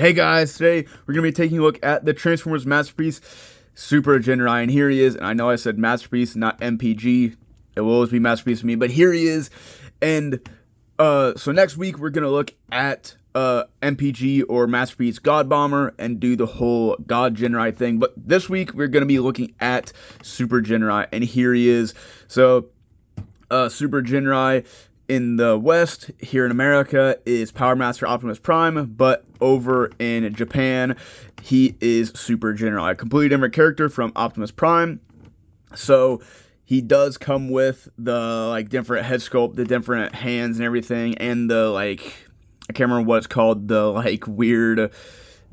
Hey guys, today we're going to be taking a look at the Transformers Masterpiece, Super Ginrai, and here he is. And I know I said Masterpiece, not MPG. It will always be Masterpiece to me, but here he is. And so next week we're going to look at MPG or Masterpiece God Bomber and do the whole God Ginrai thing. But this week we're going to be looking at Super Ginrai, and here he is. So Super Ginrai in the West, here in America, is Power Master Optimus Prime, but over in Japan, he is Super Ginrai, a completely different character from Optimus Prime. So he does come with the different head sculpt, the different hands and everything, and the I can't remember what it's called, the weird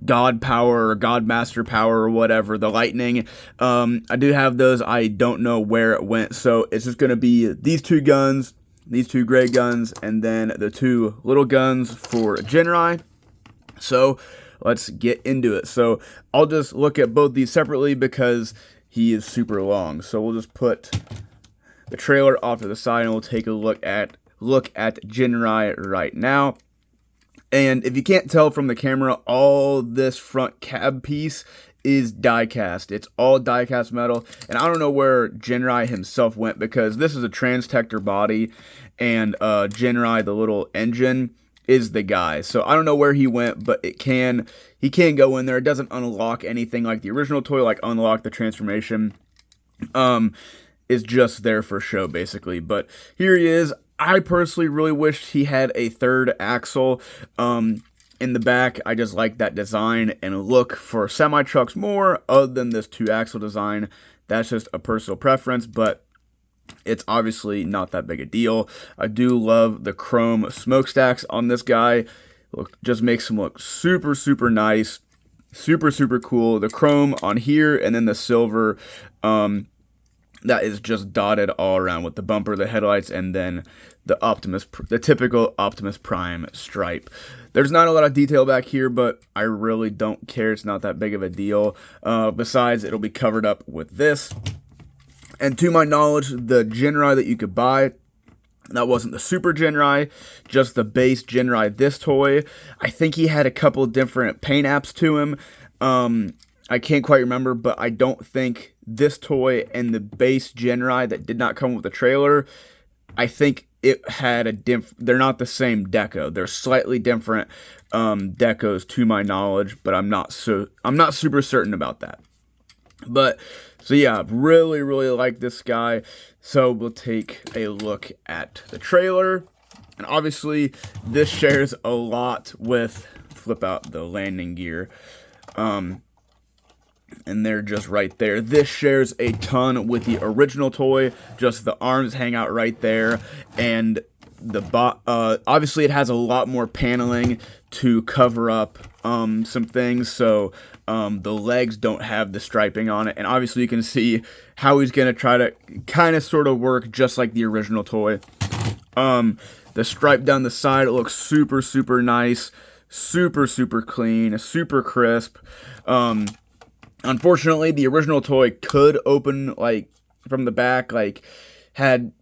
God power or God Master power or whatever, the lightning. I do have those. I don't know where it went, so it's just gonna be these two guns, these two gray guns, and then the two little guns for Ginrai. So let's get into it. So I'll just look at both these separately because he is super long. So we'll just put the trailer off to the side and we'll take a look at Ginrai right now. And if you can't tell from the camera, all this front cab piece is die-cast. It's all die-cast metal, and I don't know where Ginrai himself went, because this is a Transtector body, and Ginrai, the little engine, is the guy. So I don't know where he went, but he can go in there. It doesn't unlock anything like the original toy, like unlock the transformation. Is just there for show, basically. But here he is. I personally really wished he had a third axle in the back. I just like that design and look for semi-trucks more, other than this two-axle design. That's just a personal preference, but it's obviously not that big a deal. I do love the chrome smokestacks on this guy. Just makes him look super, super nice. Super, super cool. The chrome on here, and then the silver that is just dotted all around with the bumper, the headlights, and then the typical Optimus Prime stripe. There's not a lot of detail back here, but I really don't care. It's not that big of a deal. Besides, it'll be covered up with this. And to my knowledge, the Ginrai that you could buy, that wasn't the Super Ginrai, just the base Ginrai, this toy. I think he had a couple different paint apps to him. I can't quite remember, but I don't think this toy and the base Ginrai that did not come with the trailer, I think it had they're not the same deco. They're slightly different decos to my knowledge, but I'm not super certain about that. But so yeah, really, really like this guy. So we'll take a look at the trailer, and obviously this shares a lot with, flip out the landing gear. And they're just right there. This shares a ton with the original toy. Just the arms hang out right there, and obviously it has a lot more paneling to cover up some things, so the legs don't have the striping on it. And obviously you can see how he's gonna try to kind of sort of work just like the original toy. The stripe down the side, it looks super, super nice, super, super clean, super crisp. Unfortunately, the original toy could open from the back, had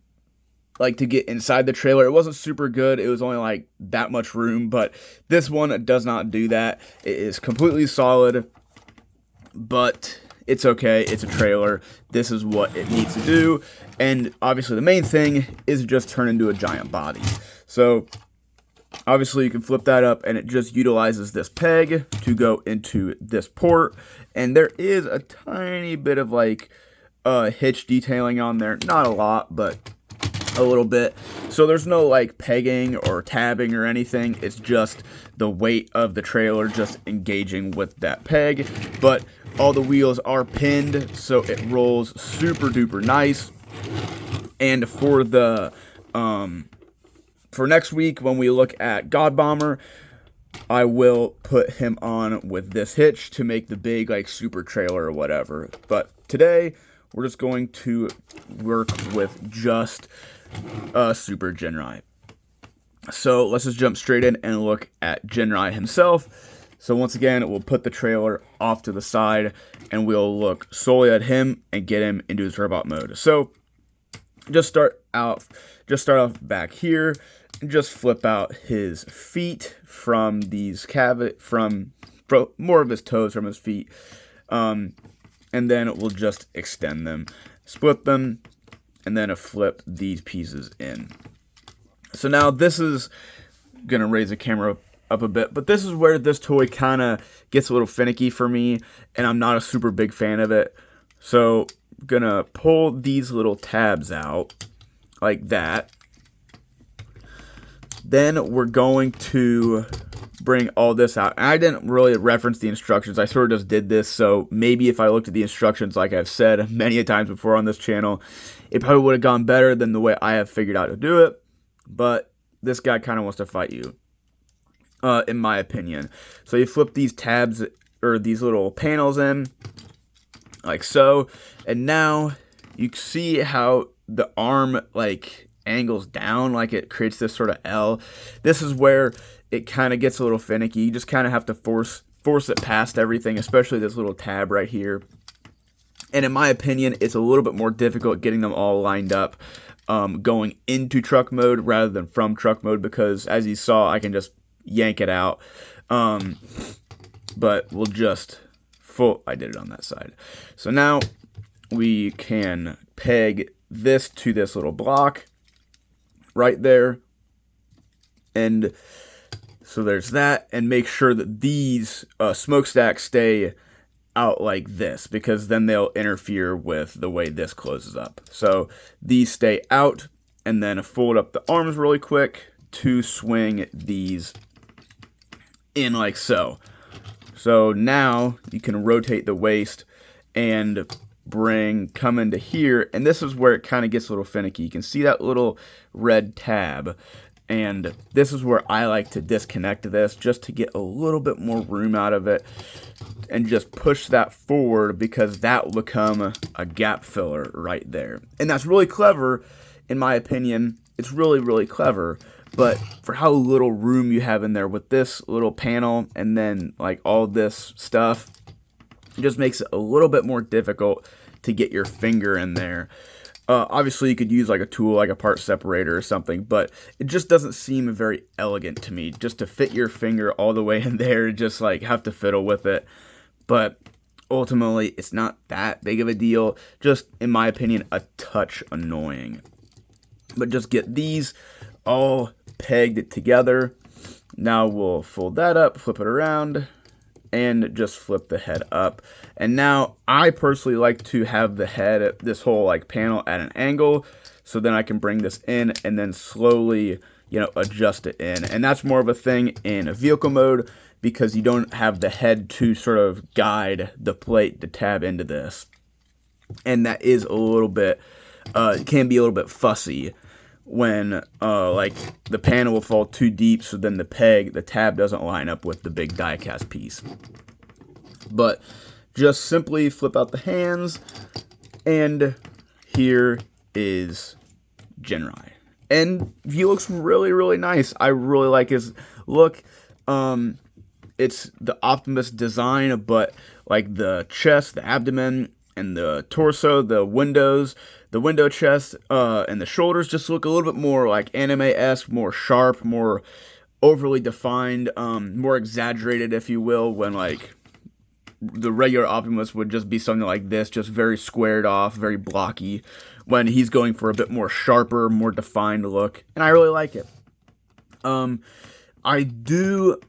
to get inside the trailer. It wasn't super good. It was only that much room, but this one does not do that. It is completely solid, but it's okay. It's a trailer. This is what it needs to do. And obviously the main thing is just turn into a giant body. So obviously you can flip that up, and it just utilizes this peg to go into this port. And there is a tiny bit of hitch detailing on there. Not a lot, but a little bit. So there's no pegging or tabbing or anything. It's just the weight of the trailer just engaging with that peg. But all the wheels are pinned, so it rolls super duper nice. And for the for next week, when we look at God Bomber, I will put him on with this hitch to make the big super trailer or whatever. But today we're just going to work with just Super Ginrai. So let's just jump straight in and look at Ginrai himself. So once again, we'll put the trailer off to the side, and we'll look solely at him and get him into his robot mode. So just start off back here. Just flip out his feet from these more of his toes from his feet. And then we'll just extend them, split them, and then flip these pieces in. So now this is going to raise the camera up a bit, but this is where this toy kind of gets a little finicky for me, and I'm not a super big fan of it. So I'm going to pull these little tabs out like that. Then we're going to bring all this out. And I didn't really reference the instructions. I sort of just did this, so maybe if I looked at the instructions like I've said many a times before on this channel, it probably would have gone better than the way I have figured out to do it. But this guy kind of wants to fight you, in my opinion. So you flip these tabs, or these little panels in, like so. And now you see how the arm, like, angles down, like it creates this sort of L. This is where it kind of gets a little finicky. You just kind of have to force it past everything, especially this little tab right here. And in my opinion, it's a little bit more difficult getting them all lined up going into truck mode rather than from truck mode, because as you saw, I can just yank it out. But we'll just I did it on that side. So now we can peg this to this little block right there. And so there's that, and make sure that these smokestacks stay out like this, because then they'll interfere with the way this closes up. So these stay out, and then fold up the arms really quick to swing these in like so. So now you can rotate the waist and come into here, and this is where it kind of gets a little finicky. You can see that little red tab, and this is where I like to disconnect this just to get a little bit more room out of it, and just push that forward, because that will become a gap filler right there. And that's really clever, in my opinion. It's really, really clever. But for how little room you have in there with this little panel and then like all this stuff, it just makes it a little bit more difficult to get your finger in there. Obviously, you could use like a tool, like a part separator or something, but it just doesn't seem very elegant to me, just to fit your finger all the way in there, just like have to fiddle with it. But ultimately, it's not that big of a deal, just in my opinion, a touch annoying. But just get these all pegged together. Now we'll fold that up, flip it around, and just flip the head up. And now I personally like to have the head, this whole like panel, at an angle, so then I can bring this in and then slowly, adjust it in. And that's more of a thing in a vehicle mode, because you don't have the head to sort of guide the plate to tab into this. And that is a little bit, it can be a little bit fussy when like the panel will fall too deep, so then the tab doesn't line up with the big die cast piece. But just simply flip out the hands, and here is Ginrai. And he looks really, really nice. I really like his look. It's the Optimus design, but like the chest, the abdomen, and the torso, the window chest, and the shoulders just look a little bit more like anime-esque, more sharp, more overly defined, more exaggerated, if you will, when like the regular Optimus would just be something like this, just very squared off, very blocky, when he's going for a bit more sharper, more defined look, and I really like it. I do,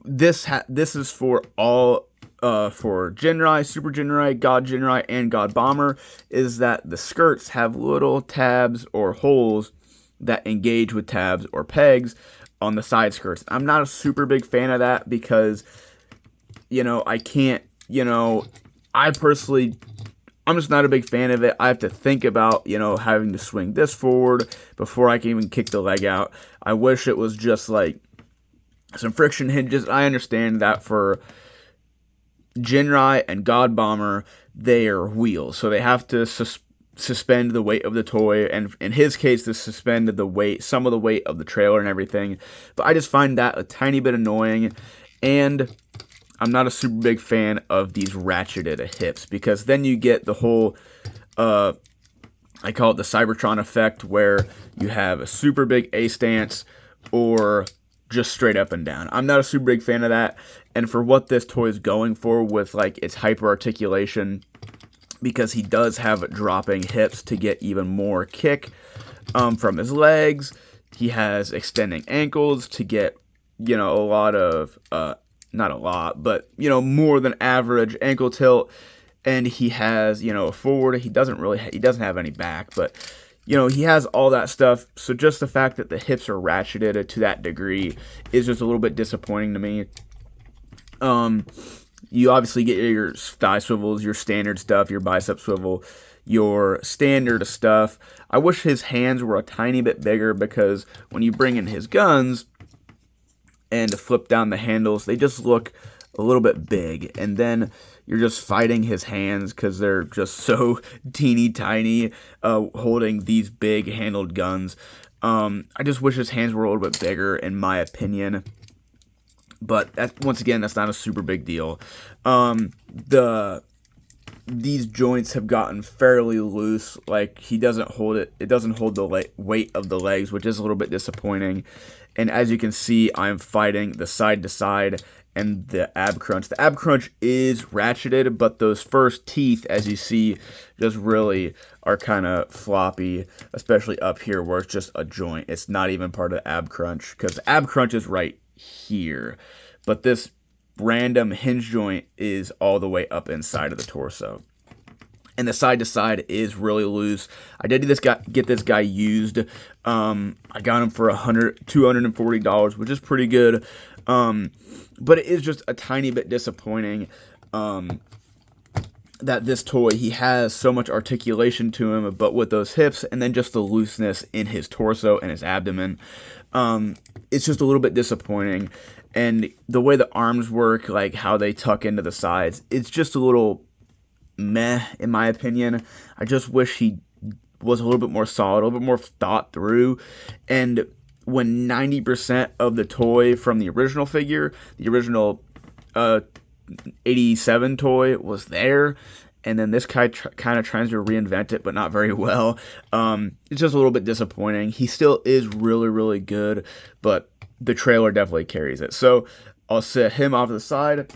this is for all, for Ginrai, Super Ginrai, God Ginrai, and God Bomber, is that the skirts have little tabs or holes that engage with tabs or pegs on the side skirts. I'm not a super big fan of that, because, I can't, I'm just not a big fan of it. I have to think about, having to swing this forward before I can even kick the leg out. I wish it was just like some friction hinges. I understand that for Ginrai and God Bomber, they are wheels, so they have to suspend the weight of the toy, and in his case, to suspend some of the weight of the trailer and everything. But I just find that a tiny bit annoying, and I'm not a super big fan of these ratcheted hips, because then you get the whole, I call it the Cybertron effect, where you have a super big A stance, or just straight up and down. I'm not a super big fan of that. And for what this toy is going for with like its hyper articulation, because he does have dropping hips to get even more kick from his legs. He has extending ankles to get, a lot of, not a lot, but, more than average ankle tilt. And he has, a forward. He doesn't have any back, but, he has all that stuff. So just the fact that the hips are ratcheted to that degree is just a little bit disappointing to me. You obviously get your thigh swivels, your standard stuff, your bicep swivel, your standard stuff. I wish his hands were a tiny bit bigger, because when you bring in his guns and flip down the handles, they just look a little bit big. And then you're just fighting his hands because they're just so teeny tiny, holding these big handled guns. I just wish his hands were a little bit bigger, in my opinion. But once again, that's not a super big deal. These joints have gotten fairly loose. Like, he doesn't hold it. It doesn't hold the weight of the legs, which is a little bit disappointing. And as you can see, I'm fighting the side to side and the ab crunch. The ab crunch is ratcheted, but those first teeth, as you see, just really are kind of floppy, especially up here where it's just a joint. It's not even part of the ab crunch, because the ab crunch is right here, but this random hinge joint is all the way up inside of the torso, and the side to side is really loose. I did get this guy used. I got him for $240, which is pretty good, but it is just a tiny bit disappointing that this toy, he has so much articulation to him, but with those hips and then just the looseness in his torso and his abdomen, it's just a little bit disappointing. And the way the arms work, like how they tuck into the sides, it's just a little meh, in my opinion. I just wish he was a little bit more solid, a little bit more thought through. And when 90% of the toy from the original figure, the original 87 toy, was there, and then this guy kind of tries to reinvent it, but not very well. It's just a little bit disappointing. He still is really, really good, but the trailer definitely carries it. So I'll set him off to the side,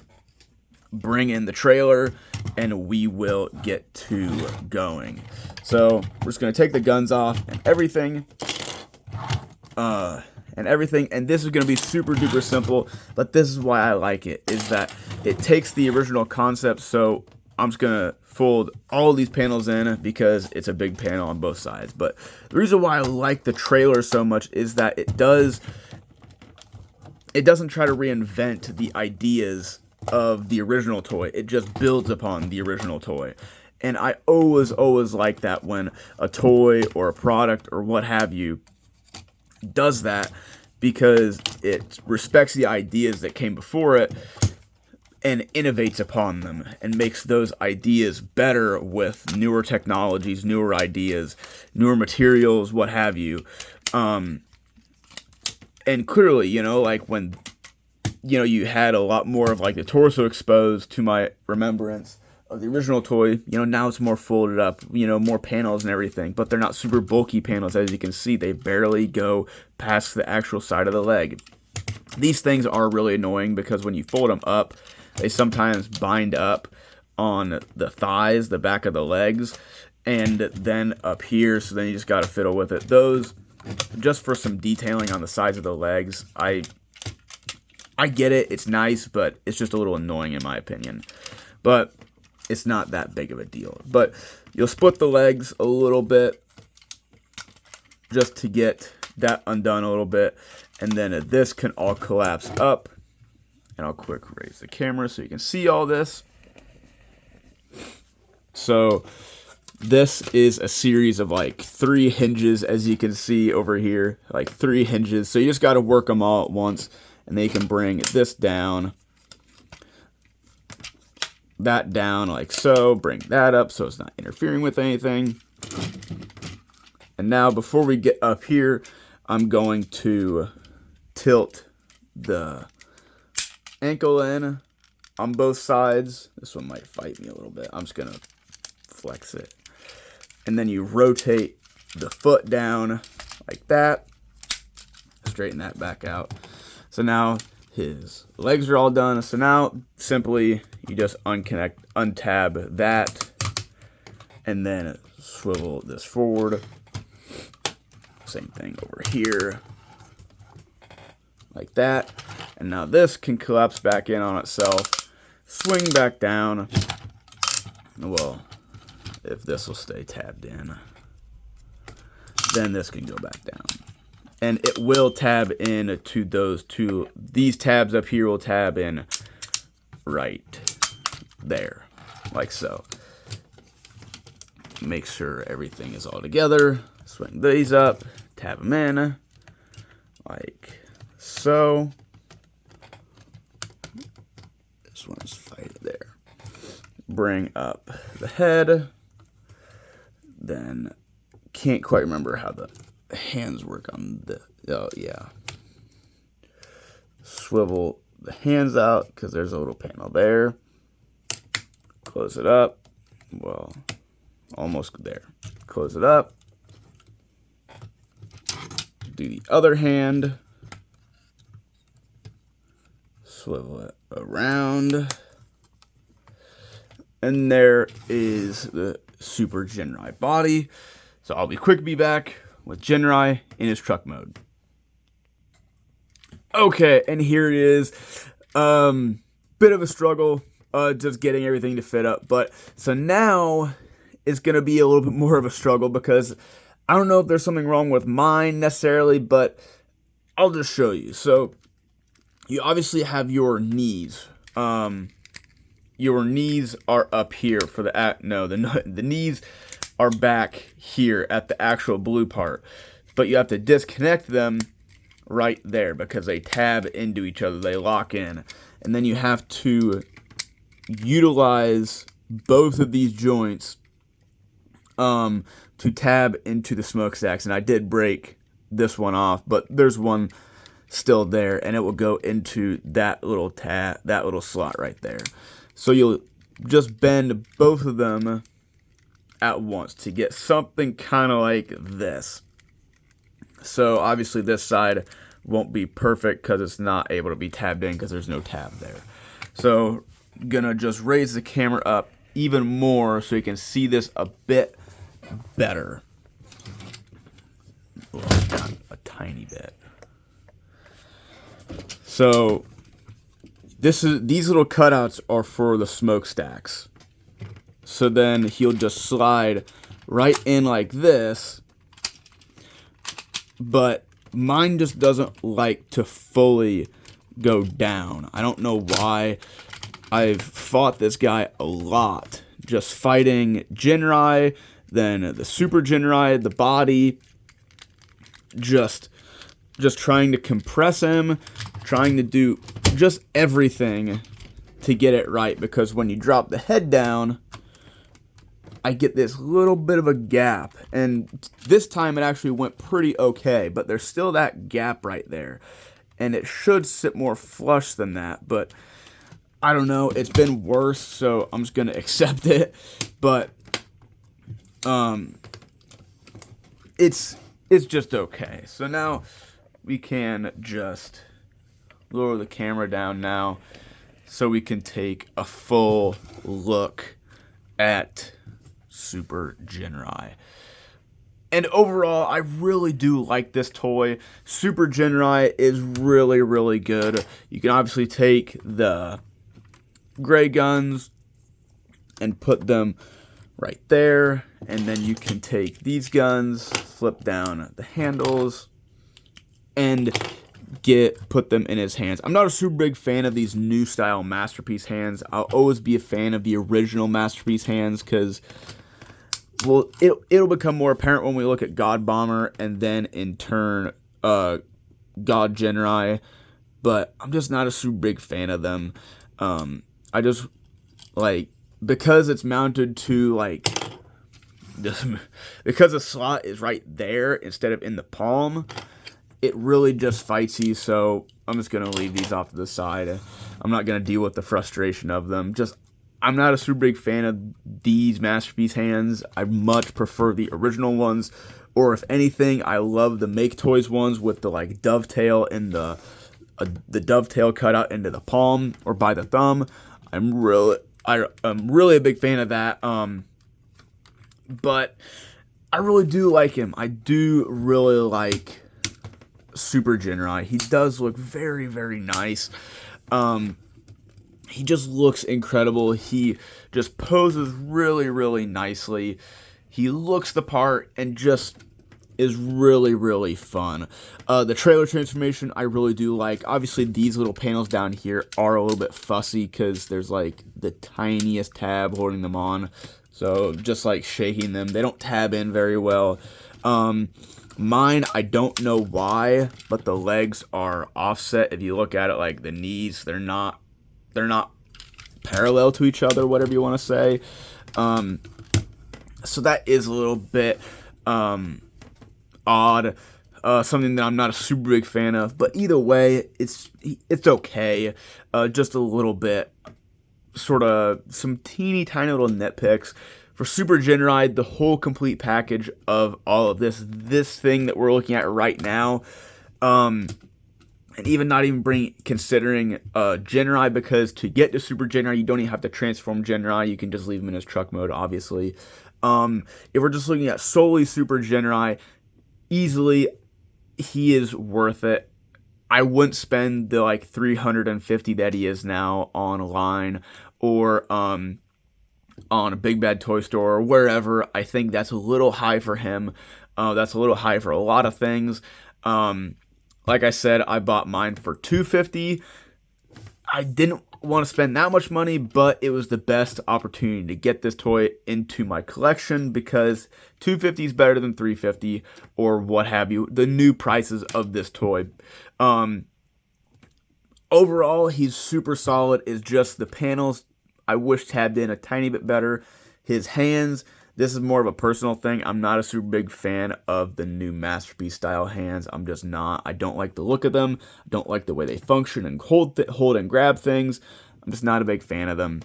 bring in the trailer, and we will get to going. So we're just going to take the guns off and everything. And this is going to be super duper simple, but this is why I like it, is that it takes the original concept. So I'm just going to fold all these panels in because it's a big panel on both sides. But the reason why I like the trailer so much is that it doesn't try to reinvent the ideas of the original toy. It just builds upon the original toy. And I always like that when a toy or a product or what have you does that, because it respects the ideas that came before it and innovates upon them and makes those ideas better with newer technologies, newer ideas, newer materials, what have you. And clearly, like when, you had a lot more of like the torso exposed, to my remembrance of the original toy, now it's more folded up, more panels and everything, but they're not super bulky panels. As you can see, they barely go past the actual side of the leg. These things are really annoying because when you fold them up, they sometimes bind up on the thighs, the back of the legs, and then up here, so then you just got to fiddle with it. Those, just for some detailing on the sides of the legs, I get it, it's nice, but it's just a little annoying in my opinion. But it's not that big of a deal. But you'll split the legs a little bit just to get that undone a little bit, and then this can all collapse up. And I'll quick raise the camera so you can see all this. So this is a series of like 3 hinges, as you can see over here, like 3 hinges. So you just got to work them all at once, and then you can bring this down, that down like so, bring that up so it's not interfering with anything. And now before we get up here, I'm going to tilt the ankle in on both sides. This one might fight me a little bit. I'm just gonna flex it, and then you rotate the foot down like that, straighten that back out. So now his legs are all done. So now simply you just untab that, and then swivel this forward. Same thing over here, like that. And now this can collapse back in on itself, swing back down. Well, if this will stay tabbed in, then this can go back down. And it will tab in to those two. These tabs up here will tab in right there, like so. Make sure everything is all together. Swing these up, tab them in, like so. This one's right there. Bring up the head. Then, can't quite remember how the hands work on the, oh yeah. Swivel the hands out, because there's a little panel there. Close it up. Well, almost there. Close it up. Do the other hand. Swivel it around. And there is the Super Ginrai body. So I'll be quick, be back with Ginrai in his truck mode. Okay, and here it is. Bit of a struggle, just getting everything to fit up. But so now it's going to be a little bit more of a struggle, because I don't know if there's something wrong with mine necessarily, but I'll just show you. So you obviously have your knees. Your knees are up here for the knees are back here at the actual blue part, but you have to disconnect them right there because they tab into each other, they lock in, and then you have to utilize both of these joints to tab into the smokestacks. And I did break this one off, but there's one still there, and it will go into that little slot right there. So you'll just bend both of them at once to get something kind of like this. So obviously this side won't be perfect because it's not able to be tabbed in because there's no tab there. So gonna just raise the camera up even more so you can see this a bit better. Well, down a tiny bit. So these little cutouts are for the smokestacks. So then he'll just slide right in like this. But mine just doesn't like to fully go down. I don't know why. I've fought this guy a lot. Just fighting Ginrai, then the Super Ginrai, the body. Just trying to compress him, trying to do just everything to get it right, because when you drop the head down, I get this little bit of a gap, and this time it actually went pretty okay, but there's still that gap right there, and it should sit more flush than that, but I don't know, it's been worse, so I'm just gonna accept it, but it's just okay. So now we can just lower the camera down now so we can take a full look at Super Ginrai. And overall, I really do like this toy. Super Ginrai is really, really good. You can obviously take the gray guns and put them right there. And then you can take these guns, flip down the handles, and put them in his hands. I'm not a super big fan of these new style Masterpiece hands. I'll always be a fan of the original Masterpiece hands because, well, it'll become more apparent when we look at God Bomber and then in turn God Ginrai, but I'm just not a super big fan of them. I just like, because it's mounted to like this, because the slot is right there instead of in the palm, it really just fights you, so I'm just going to leave these off to the side. I'm not going to deal with the frustration of them. I'm not a super big fan of these Masterpiece hands. I much prefer the original ones, or if anything, I love the Make Toys ones with the like dovetail and the the dovetail cut out into the palm or by the thumb. I'm really a big fan of that. But I really do like him. I do really like Super Ginrai. He does look very, very nice. He just looks incredible. He just poses really, really nicely. He looks the part and just is really, really fun. The trailer transformation I really do like. Obviously, these little panels down here are a little bit fussy because there's like the tiniest tab holding them on. So just like shaking them, they don't tab in very well. Mine, I don't know why, but the legs are offset. If you look at it, like the knees, they're not parallel to each other, whatever you want to say. So that is a little bit odd, something that I'm not a super big fan of. But either way, it's okay. Just a little bit, sort of some teeny tiny little nitpicks. For Super Ginrai, the whole complete package of all of this thing that we're looking at right now, and even not even considering Ginrai, because to get to Super Ginrai, you don't even have to transform Ginrai. You can just leave him in his truck mode, obviously. If we're just looking at solely Super Ginrai, easily, he is worth it. I wouldn't spend the like 350 that he is now online or on a Big Bad Toy Store or wherever. I think that's a little high for him. That's a little high for a lot of things. Like I said, I bought mine for $250. I didn't want to spend that much money, but it was the best opportunity to get this toy into my collection because $250 is better than $350 or what have you. The new prices of this toy. Overall, he's super solid. It's just the panels I wish tabbed in a tiny bit better. His hands, this is more of a personal thing. I'm not a super big fan of the new Masterpiece style hands. I'm just not. I don't like the look of them. I don't like the way they function and hold and grab things. I'm just not a big fan of them.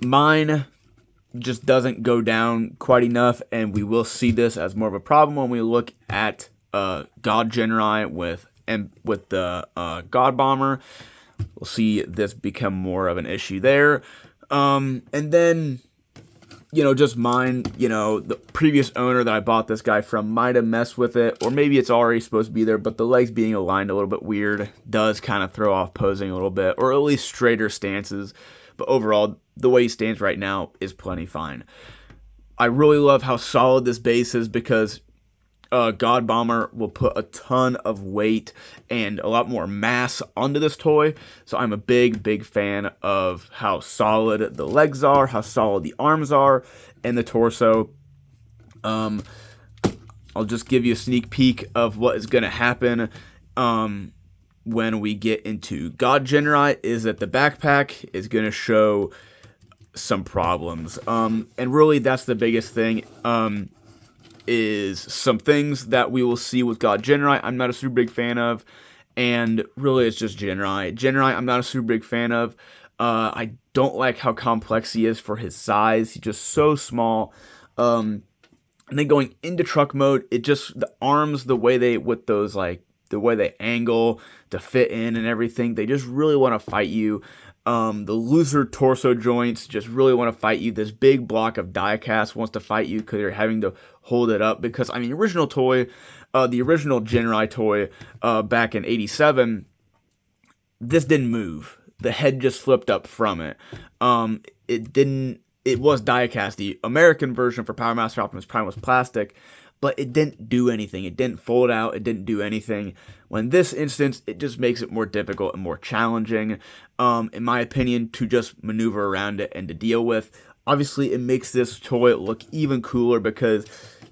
Mine just doesn't go down quite enough, and we will see this as more of a problem when we look at God Ginrai with the God Bomber. We'll see this become more of an issue there. And then, just mine, the previous owner that I bought this guy from might have messed with it, or maybe it's already supposed to be there, but the legs being aligned a little bit weird does kind of throw off posing a little bit, or at least straighter stances. But overall, the way he stands right now is plenty fine. I really love how solid this base is because God Bomber will put a ton of weight and a lot more mass onto this toy. So I'm a big, big fan of how solid the legs are, how solid the arms are, and the torso. I'll just give you a sneak peek of what is going to happen when we get into God Ginrai, is that the backpack is going to show some problems. And really, that's the biggest thing. Is some things that we will see with God Ginrai I'm not a super big fan of, and really it's just Ginrai. Ginrai I'm not a super big fan of. I don't like how complex he is for his size. He's just so small. And then going into truck mode, it just, the arms, the way they angle to fit in and everything, they just really want to fight you. The looser torso joints just really want to fight you. This big block of die-cast wants to fight you because you're having to hold it up. Because, the original toy, the original Ginrai toy back in 87, this didn't move. The head just flipped up from it. It was die-cast. The American version for Power Master Optimus Prime was plastic, but it didn't do anything. It didn't fold out. It didn't do anything. When this instance, it just makes it more difficult and more challenging, in my opinion, to just maneuver around it and to deal with. Obviously, it makes this toy look even cooler because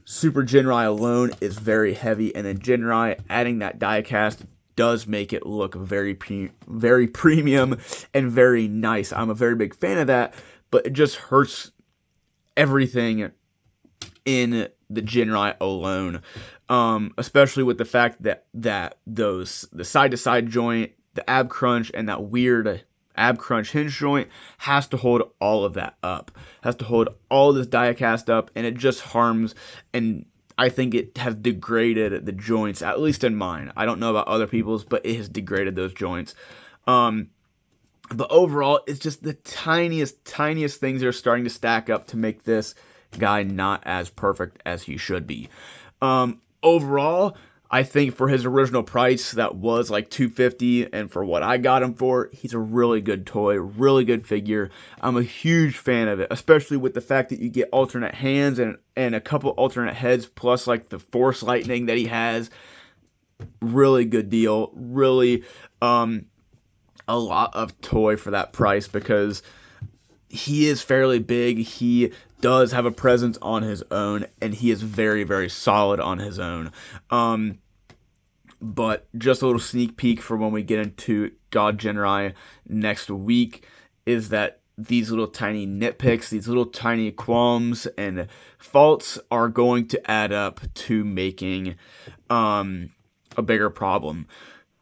Super Ginrai alone is very heavy, and then Ginrai adding that die-cast does make it look very premium and very nice. I'm a very big fan of that, but it just hurts everything in the Ginrai alone, especially with the fact that the side-to-side joint, the ab crunch, and that weird ab crunch hinge joint has to hold all of that up, has to hold all this die cast up, and it just harms. And I think it has degraded the joints, at least in mine. I don't know about other people's, but it has degraded those joints. But overall, it's just the tiniest things that are starting to stack up to make this guy not as perfect as he should be. Overall, I think for his original price, that was like $250, and for what I got him for, he's a really good toy, really good figure. I'm a huge fan of it, especially with the fact that you get alternate hands and a couple alternate heads, plus like the Force Lightning that he has. Really good deal. Really, a lot of toy for that price because he is fairly big. He does have a presence on his own, and he is very, very solid on his own. But just a little sneak peek for when we get into God Ginrai next week is that these little tiny nitpicks, these little tiny qualms and faults are going to add up to making a bigger problem.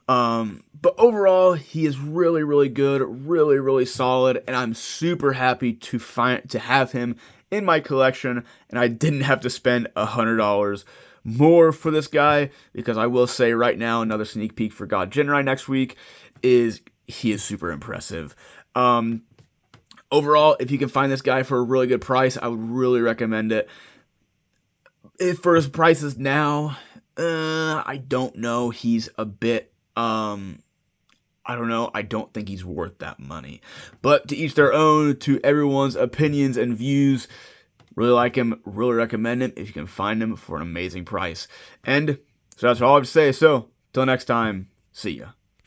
But overall, he is really, really good, really, really solid, and I'm super happy to have him in my collection, and I didn't have to spend $100 more for this guy, because I will say right now, another sneak peek for God Ginrai next week is he is super impressive. Overall, if you can find this guy for a really good price, I would really recommend it. If for his prices now, I don't know. He's a bit, I don't know. I don't think he's worth that money. But to each their own, to everyone's opinions and views. Really like him, really recommend him if you can find him for an amazing price. And so that's all I have to say. So, till next time, see ya.